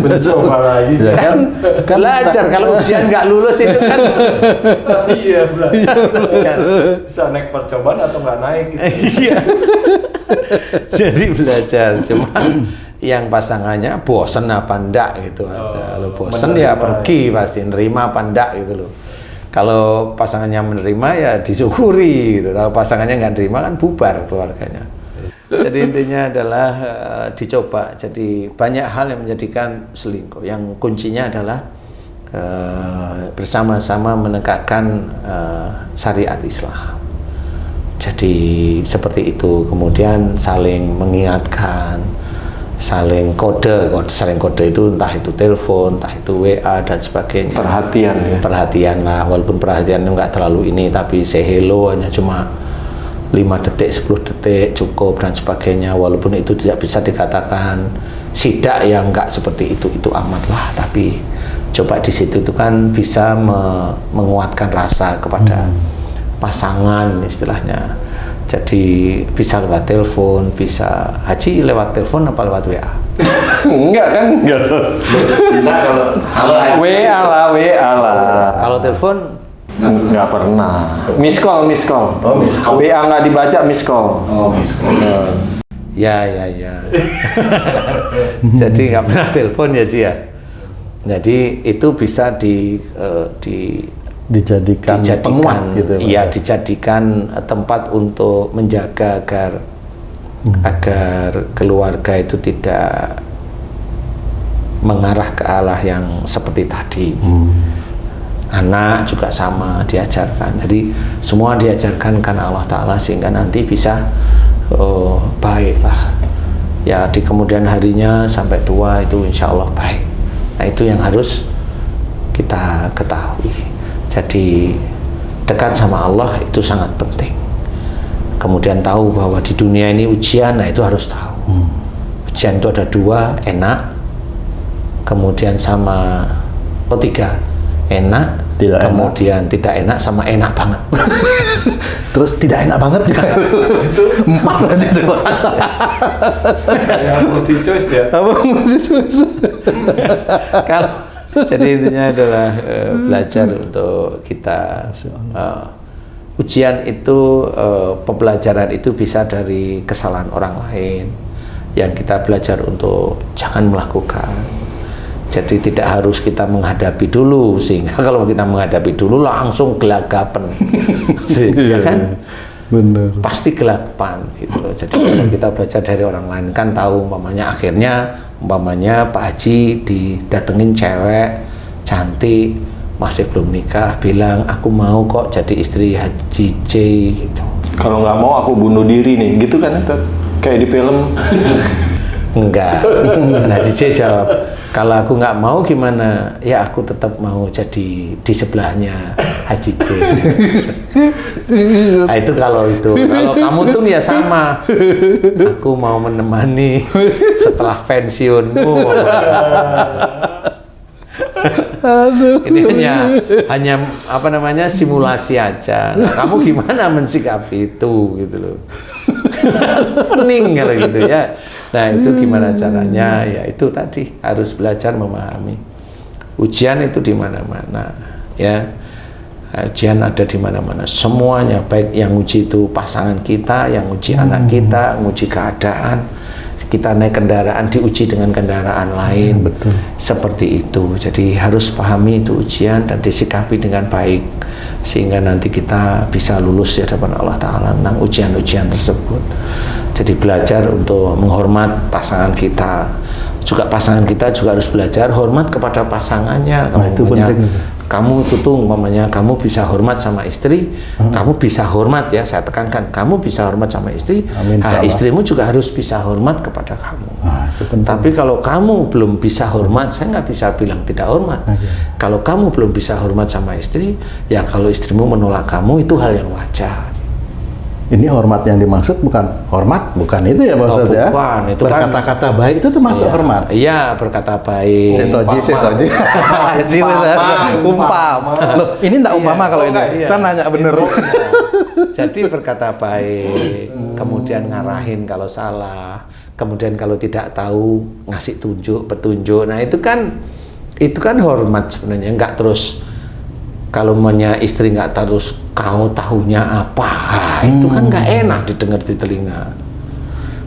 Mencoba lagi. Kan belajar kalau ujian nggak lulus itu kan. Iya, belajar. Bisa naik percobaan atau nggak naik gitu. Iya. Jadi belajar, cuma yang pasangannya bosen apa enggak gitu aja. Kalau bosen ya pergi pasti, nerima apa enggak gitu loh. Kalau pasangannya menerima ya disyukuri gitu. Kalau pasangannya nggak nerima kan bubar keluarganya. Jadi intinya adalah dicoba. Jadi banyak hal yang menjadikan selingkuh. Yang kuncinya adalah bersama-sama menegakkan syariat Islam. Jadi seperti itu. Kemudian saling mengingatkan, saling kode itu entah itu telepon, entah itu WA dan sebagainya. Perhatian ya. Perhatian lah, walaupun perhatiannya nggak terlalu ini, tapi say hello hanya cuma 5 detik, 10 detik cukup dan sebagainya. Walaupun itu tidak bisa dikatakan sidak yang nggak seperti itu amat lah. Tapi coba di situ itu kan bisa menguatkan rasa kepada pasangan istilahnya. Jadi bisa lewat telepon, bisa Haji lewat telepon apa lewat WA? Enggak kan? Enggak. Kalau WA lah. kalau telepon Enggak pernah. Miss call. Oh, miss call. WA nggak dibaca, miss call. ya. Jadi nggak pernah telepon ya Ji ya. Jadi itu bisa dijadikan penguat gitu. Iya, dijadikan tempat untuk menjaga agar keluarga itu tidak mengarah ke arah yang seperti tadi. Anak juga sama diajarkan. Jadi semua diajarkan karena Allah Ta'ala sehingga nanti bisa baik lah. Ya di kemudian harinya sampai tua itu insya Allah baik. Nah itu yang harus kita ketahui. Jadi dekat sama Allah itu sangat penting. Kemudian tahu bahwa di dunia ini ujian, nah itu harus tahu. Ujian itu ada 2, enak. Kemudian sama 3. Enak, kemudian tidak enak, sama enak banget. Terus tidak enak banget juga. Itu 4 berarti itu. yang multi choice ya. Kalau jadi intinya adalah belajar untuk kita. Ujian itu, pembelajaran itu bisa dari kesalahan orang lain yang kita belajar untuk jangan melakukan. Jadi tidak harus kita menghadapi dulu, sehingga kalau kita menghadapi dulu langsung gelagapan, ya kan? Bener. Pasti gelagapan gitu loh. Jadi kalau kita belajar dari orang lain kan tahu, akhirnya Pak Haji didatengin cewek cantik masih belum nikah, bilang aku mau kok jadi istri Haji J gitu. Kalau nggak mau aku bunuh diri nih, gitu kan Ustaz? Kayak di film. Enggak. Haji J jawab, kalau aku nggak mau gimana? Ya aku tetap mau jadi di sebelahnya Haji J. Nah, itu kalau kamu tuh ya sama. Aku mau menemani setelah pensiunmu. Ini hanya simulasi aja. Nah, kamu gimana mensikapi itu gitu loh. Pening kalau gitu ya. Nah itu gimana caranya? Ya itu tadi harus belajar memahami. Ujian itu di mana-mana ya. Ujian ada di mana-mana. Semuanya, baik yang uji itu pasangan kita, yang uji anak kita, uji keadaan. kita naik kendaraan diuji dengan kendaraan lain. Betul. Seperti itu. Jadi harus pahami itu ujian dan disikapi dengan baik sehingga nanti kita bisa lulus di hadapan Allah Ta'ala tentang ujian-ujian tersebut. Jadi belajar untuk menghormat pasangan kita. Juga pasangan kita juga harus belajar hormat kepada pasangannya. Nah, itu penting. Kamu tutung, umpamanya kamu bisa hormat sama istri, kamu bisa hormat ya, saya tekankan, kamu bisa hormat sama istri, Amin, nah, istrimu juga harus bisa hormat kepada kamu. Nah, itu penting. Tapi kalau kamu belum bisa hormat, saya nggak bisa bilang tidak hormat. Kalau kamu belum bisa hormat sama istri, ya kalau istrimu menolak kamu itu hal yang wajar. Ini hormat yang dimaksud bukan hormat, bukan itu ya Pak Ustadz ya? Bukan, itu kan berkata-kata baik itu termasuk hormat. Iya, berkata baik. Setoji. Umpama. Loh, ini enggak umpama kalau ini. Kan nanya bener. Jadi berkata baik, kemudian ngarahin kalau salah, kemudian kalau tidak tahu ngasih petunjuk. Nah, itu kan hormat sebenarnya, enggak terus kalau istri nggak terus kau tahunya apa, itu kan nggak enak didengar di telinga.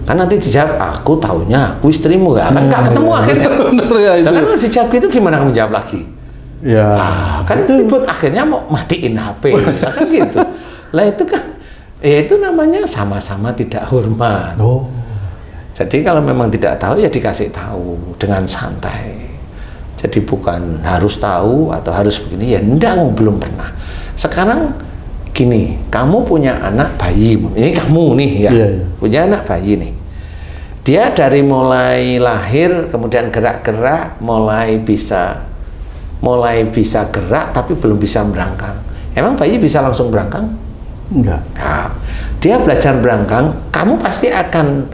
Kan nanti dijawab aku tahunya aku istrimu, kan nggak ketemu akhirnya. Nah, kan kalau dijawab gitu gimana kamu jawab lagi? Ya. Kan itu ribut, akhirnya mau matiin HP, kan gitu. Lah itu kan, ya itu namanya sama-sama tidak hormat. Oh. Jadi kalau memang tidak tahu ya dikasih tahu dengan santai. Jadi bukan harus tahu atau harus begini, ya enggak, belum pernah. Sekarang gini, kamu punya anak bayi, ini kamu nih ya, punya anak bayi nih. Dia dari mulai lahir, kemudian gerak-gerak, mulai bisa gerak, tapi belum bisa berangkang. Emang bayi bisa langsung berangkang? Enggak. Nah, dia belajar berangkang, kamu pasti akan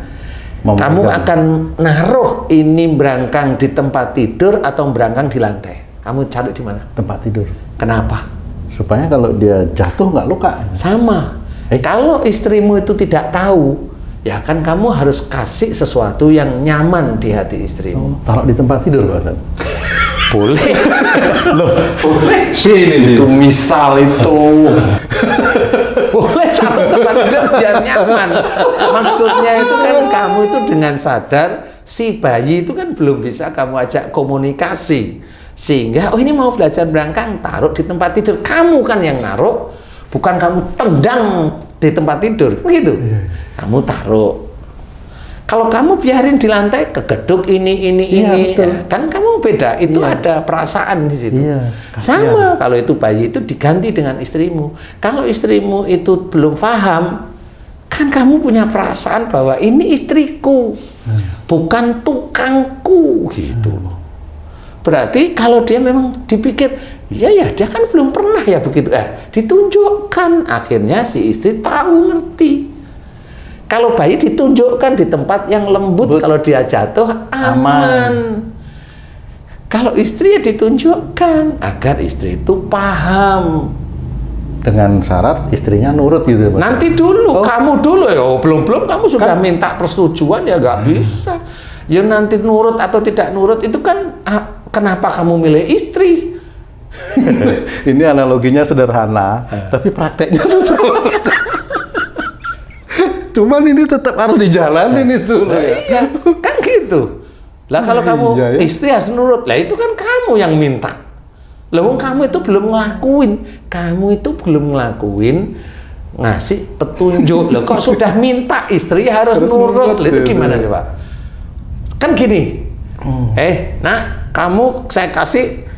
naruh ini berangkang di tempat tidur atau berangkang di lantai. Kamu cari di mana? Tempat tidur. Kenapa? Supaya kalau dia jatuh nggak luka. Sama. Kalau istrimu itu tidak tahu, ya kan kamu harus kasih sesuatu yang nyaman di hati istrimu. Taruh di tempat tidur, Pak Ustadz. Boleh. Loh, boleh. Itu misal itu. Boleh taruh tempat tidur biar nyaman. Maksudnya itu kan kamu itu dengan sadar si bayi itu kan belum bisa kamu ajak komunikasi. Sehingga ini mau belajar berangkang, taruh di tempat tidur. Kamu kan yang naruh, bukan kamu tendang di tempat tidur. Begitu. Kamu taruh. Kalau kamu biarin di lantai, kegeduk ini, ya, kan kamu beda. Itu ada perasaan di situ. Sama kalau itu bayi itu diganti dengan istrimu. Kalau istrimu itu belum paham, kan kamu punya perasaan bahwa ini istriku, bukan tukangku, gitu. Berarti kalau dia memang dipikir, ya dia kan belum pernah ya begitu. Ditunjukkan, akhirnya si istri tahu, ngerti. Kalau bayi ditunjukkan di tempat yang lembut, kalau dia jatuh aman. Kalau istri ya ditunjukkan agar istri itu paham. Dengan syarat istrinya nurut gitu, Pak. Nanti dulu, kamu dulu ya, belum kamu sudah minta persetujuan ya nggak bisa. Ya nanti nurut atau tidak nurut itu kan kenapa kamu milih istri? Ini analoginya sederhana, tapi prakteknya susah. Cuman ini tetap harus dijalanin itu. Ya, kan gitu. Lah kalau kamu istri harus nurut, lah itu kan kamu yang minta. Lah kamu itu belum ngelakuin, ngasih petunjuk. Loh kok sudah minta istri harus nurut. Lah itu gimana coba? Kan gini. Nak, kamu saya kasih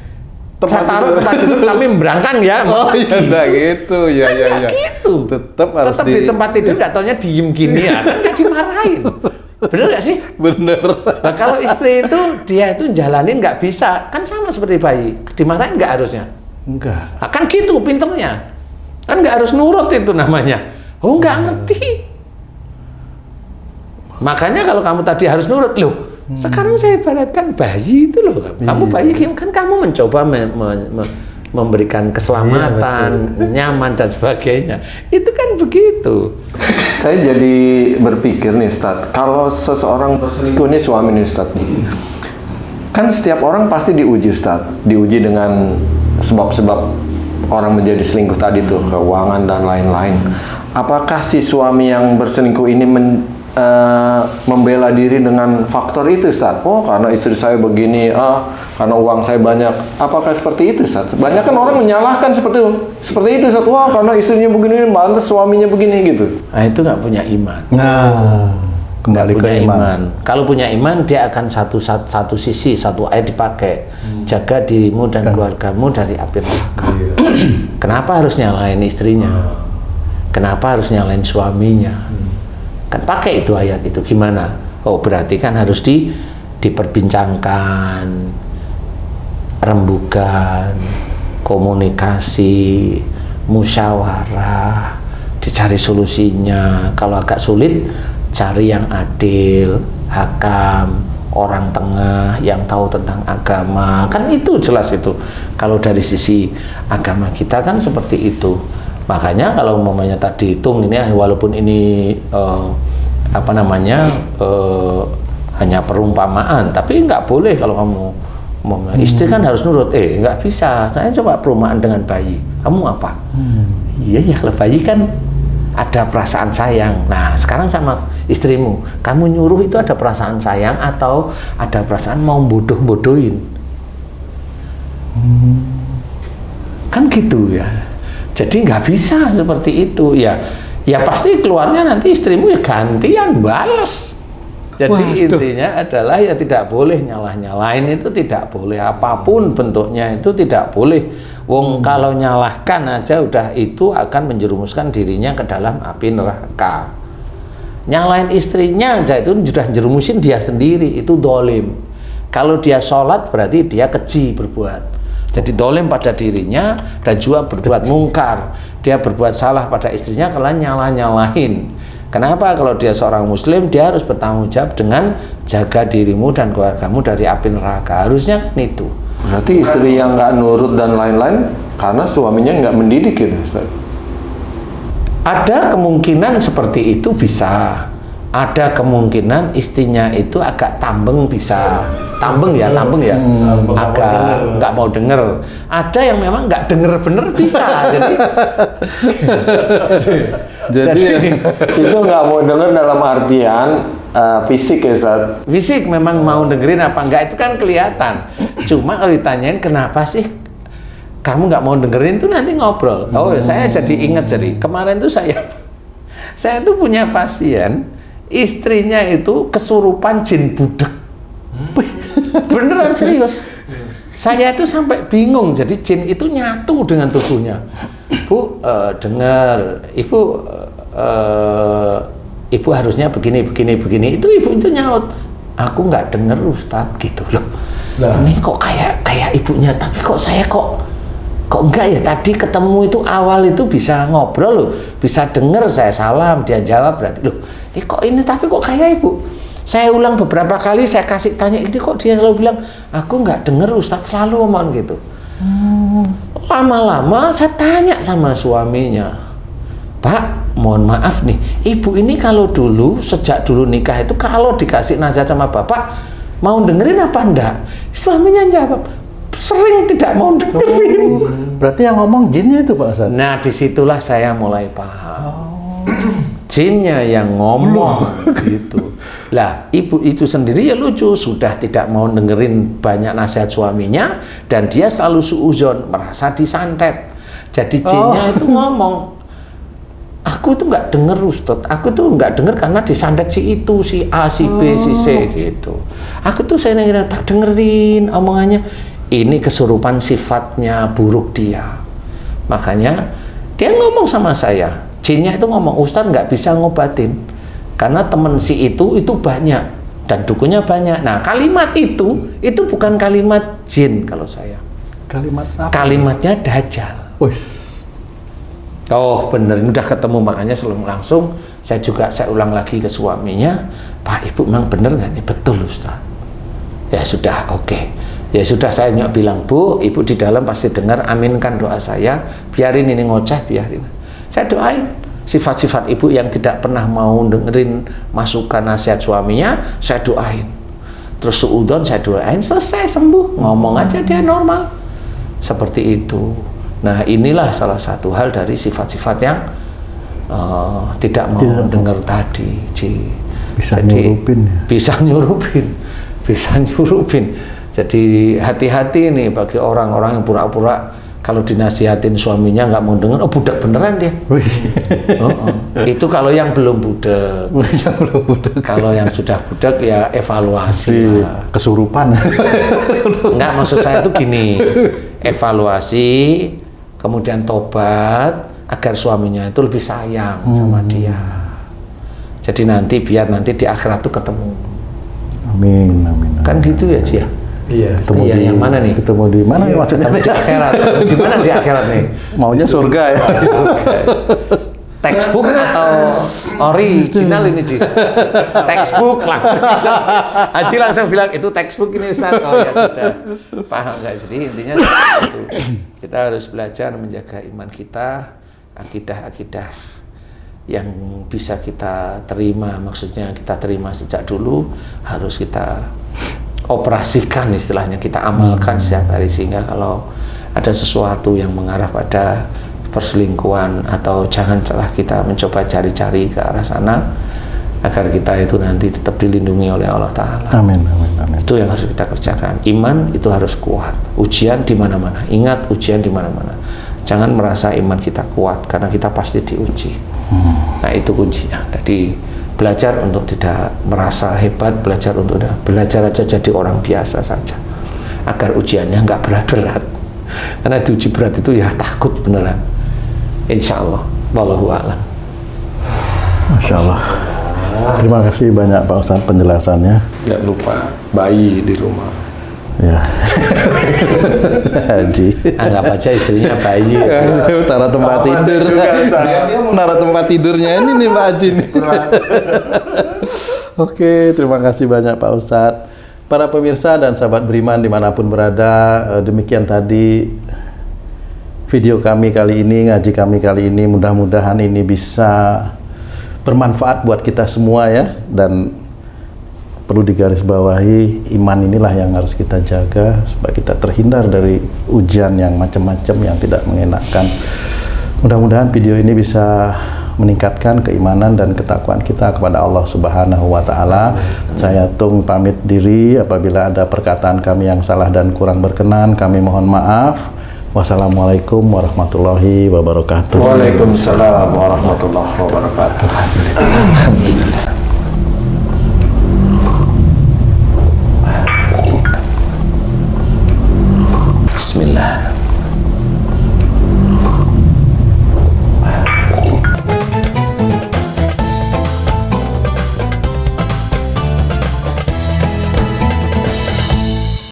saya taruh tempat tidur kami berangkang ya. Oh iya, enggak gitu. Ya. Gitu. Tetap di tempat tidur nggak taunya diem gini ya. Kan nggak dimarahin. Bener nggak sih? Bener. Nah, kalau istri itu dia itu jalanin nggak bisa, kan sama seperti bayi. Dimarahin nggak harusnya? Enggak. Nah, kan gitu pinternya. Kan nggak harus nurut itu namanya. Oh nggak ngerti. Makanya kalau kamu tadi harus nurut, loh. Sekarang saya ibaratkan bayi itu loh. Kamu bayi kan kamu mencoba memberikan keselamatan, nyaman dan sebagainya. Itu kan begitu. Saya jadi berpikir nih Ustadz, kalau seseorang berselingkuh, ini suami nih Ustadz, kan setiap orang pasti diuji Ustadz, diuji dengan sebab-sebab orang menjadi selingkuh tadi tuh, keuangan dan lain-lain. Apakah si suami yang berselingkuh ini membela diri dengan faktor itu, Ustaz. Oh, karena istri saya begini, karena uang saya banyak. Apakah seperti itu, Ustaz? Banyak kan orang menyalahkan seperti itu, Ustaz. Wah, karena istrinya begini, pantas suaminya begini gitu. Nah, itu nggak punya iman. Nah, kembali ke Punya iman. Kalau punya iman, dia akan satu sisi, satu ayat dipakai. Jaga dirimu dan keluargamu dari api neraka. Kenapa harus nyalain istrinya? Kenapa harus nyalain suaminya? Kan pakai itu ayat itu. Gimana? Oh, berarti kan harus diperbincangkan, rembugan, komunikasi, musyawarah, dicari solusinya. Kalau agak sulit, cari yang adil, hakam, orang tengah yang tahu tentang agama. Kan itu jelas itu. Kalau dari sisi agama kita kan seperti itu. Makanya kalau umpamanya tadi hitung ini, walaupun ini hanya perumpamaan, tapi nggak boleh kalau kamu istri kan harus nurut. Nggak bisa. Saya coba perumpamaan dengan bayi. Kamu apa? Iya ya, kalau bayi kan ada perasaan sayang. Nah, sekarang sama istrimu, kamu nyuruh itu ada perasaan sayang atau ada perasaan mau bodoh-bodohin? Kan gitu ya. Jadi nggak bisa seperti itu ya. Ya pasti keluarnya nanti istrimu ya gantian balas. Jadi intinya adalah ya tidak boleh nyalah-nyalain, itu tidak boleh, apapun bentuknya itu tidak boleh. Wong kalau nyalahkan aja udah itu akan menjerumuskan dirinya ke dalam api neraka. Nyalain istrinya aja itu sudah jerumusin dia sendiri, itu dolim. Kalau dia sholat berarti dia keji berbuat. Jadi dolim pada dirinya dan juga berbuat mungkar. Dia berbuat salah pada istrinya kalau nyalah-nyalahin. Kenapa? Kalau dia seorang muslim, dia harus bertanggung jawab dengan jaga dirimu dan keluargamu dari api neraka. Harusnya kan itu. Berarti istri yang nggak nurut dan lain-lain karena suaminya nggak mendidik gitu, Ustaz? Ada kemungkinan seperti itu bisa. Ada kemungkinan istrinya itu agak tambeng bisa. Tambeng ya, agak nggak mau denger. Ada yang memang nggak denger bener bisa. Jadi itu nggak mau denger dalam artian fisik ya, Ustaz? Fisik memang mau dengerin apa enggak itu kan kelihatan. Cuma kalau ditanyain kenapa sih kamu nggak mau dengerin, tuh nanti ngobrol. Oh, saya jadi ingat, jadi kemarin tuh saya tuh punya pasien, istrinya itu kesurupan jin budek. Beneran serius. Saya itu sampai bingung. Jadi jin itu nyatu dengan tubuhnya. Bu, dengar, ibu harusnya begini. Itu ibu itu nyaut. Aku nggak dengar Ustadz gitu loh. Ini kok kayak ibunya, tapi kok saya kok enggak ya? Tadi ketemu itu awal itu bisa ngobrol loh, bisa dengar, saya salam, dia jawab, berarti loh. Ini kok ini tapi kok kayak ibu? Saya ulang beberapa kali, saya kasih tanya itu kok dia selalu bilang, aku nggak dengar Ustadz, selalu ngomong gitu. Lama-lama saya tanya sama suaminya, Pak, mohon maaf nih, ibu ini kalau dulu, sejak dulu nikah itu kalau dikasih nasihat sama bapak, mau dengerin apa enggak? Suaminya jawab, sering tidak mau dengerin. Berarti yang ngomong jinnya itu Pak Ustadz? Nah, disitulah saya mulai paham. Jinnya yang ngomong gitu. Lah, ibu itu sendiri ya lucu, sudah tidak mau dengerin banyak nasihat suaminya dan dia selalu suuzon, merasa disantet. Jadi jinnya itu ngomong, aku tuh nggak denger Ustadz, aku tuh nggak denger karena disantet si itu, si A, si B, si C gitu. Aku tuh saya tak dengerin omongannya. Ini kesurupan sifatnya buruk dia. Makanya dia ngomong sama saya, jinnya itu ngomong, Ustadz nggak bisa ngobatin karena temen si itu banyak dan dukunnya banyak. Nah, kalimat itu bukan kalimat jin kalau saya. Kalimat apa? Kalimatnya Dajjal. Oh bener, udah ketemu, makanya langsung saya ulang lagi ke suaminya, Pak, ibu memang bener nggak nih? Betul Ustaz. Ya sudah, oke. Ya sudah, saya bilang, Bu, ibu di dalam pasti dengar, aminkan doa saya, biarin ini ngoceh, biarin. Saya doain sifat-sifat ibu yang tidak pernah mau dengerin masukan nasihat suaminya, saya doain. Terus suudon saya doain, selesai, sembuh, ngomong aja dia normal. Seperti itu. Nah, inilah salah satu hal dari sifat-sifat yang tidak mau dengar tadi. Bisa Jadi, nyurupin ya? Bisa nyurupin. Jadi hati-hati nih bagi orang-orang yang pura-pura kalau dinasihatin suaminya nggak mau denger, oh budak beneran dia. Itu kalau yang belum budak. Kalau yang sudah budak ya evaluasi lah. Kesurupan. Enggak, maksud saya tuh gini, evaluasi, kemudian tobat agar suaminya itu lebih sayang sama dia. Jadi biar nanti di akhirat tuh ketemu. Amin, amin. Kan gitu ya, Ci ya? Iya. Ketemu Iya, yang mana nih? Ketemu di mana maksudnya? Ketemu di akhirat. Di mana di akhirat nih? Maunya surga ya. Textbook atau original ini, Ci? Textbook langsung. Haji langsung bilang itu textbook ini, Ustaz. Oh ya sudah. Paham nggak? Jadi intinya itu. Kita harus belajar menjaga iman kita, akidah-akidah yang bisa kita terima, maksudnya kita terima sejak dulu, harus kita operasikan, istilahnya kita amalkan setiap hari, sehingga kalau ada sesuatu yang mengarah pada perselingkuhan atau janganlah kita mencoba cari-cari ke arah sana, agar kita itu nanti tetap dilindungi oleh Allah Ta'ala. Amin, amin, amin. Itu yang harus kita kerjakan. Iman itu harus kuat. Ujian di mana-mana. Ingat, ujian di mana-mana. Jangan merasa iman kita kuat, karena kita pasti diuji. Nah itu kuncinya. Jadi belajar untuk tidak merasa hebat, belajar aja jadi orang biasa saja, agar ujiannya nggak berat-berat. Karena diuji berat itu ya takut beneran. Insya Allah. Wallahu a'lam. Masya Allah. Terima kasih banyak Pak Ustadz penjelasannya. Nggak lupa bayi di rumah. Ya. Haji. Anggap aja istrinya bayi. Taruh tempat Sama tidur. juga, Ustaz. Dia mau naruh tempat tidurnya ini nih Pak Haji nih. Oke, terima kasih banyak Pak Ustadz. Para pemirsa dan sahabat beriman dimanapun berada, demikian tadi video kami kali ini, ngaji kami kali ini. Mudah-mudahan ini bisa bermanfaat buat kita semua ya, dan perlu digarisbawahi, iman inilah yang harus kita jaga supaya kita terhindar dari ujian yang macam-macam yang tidak mengenakan. Mudah-mudahan video ini bisa meningkatkan keimanan dan ketakwaan kita kepada Allah Subhanahu wa Ta'ala. Saya Tung pamit diri. Apabila ada perkataan kami yang salah dan kurang berkenan, kami mohon maaf. Wassalamualaikum warahmatullahi wabarakatuh. Waalaikumsalam warahmatullahi wabarakatuh. Alhamdulillah.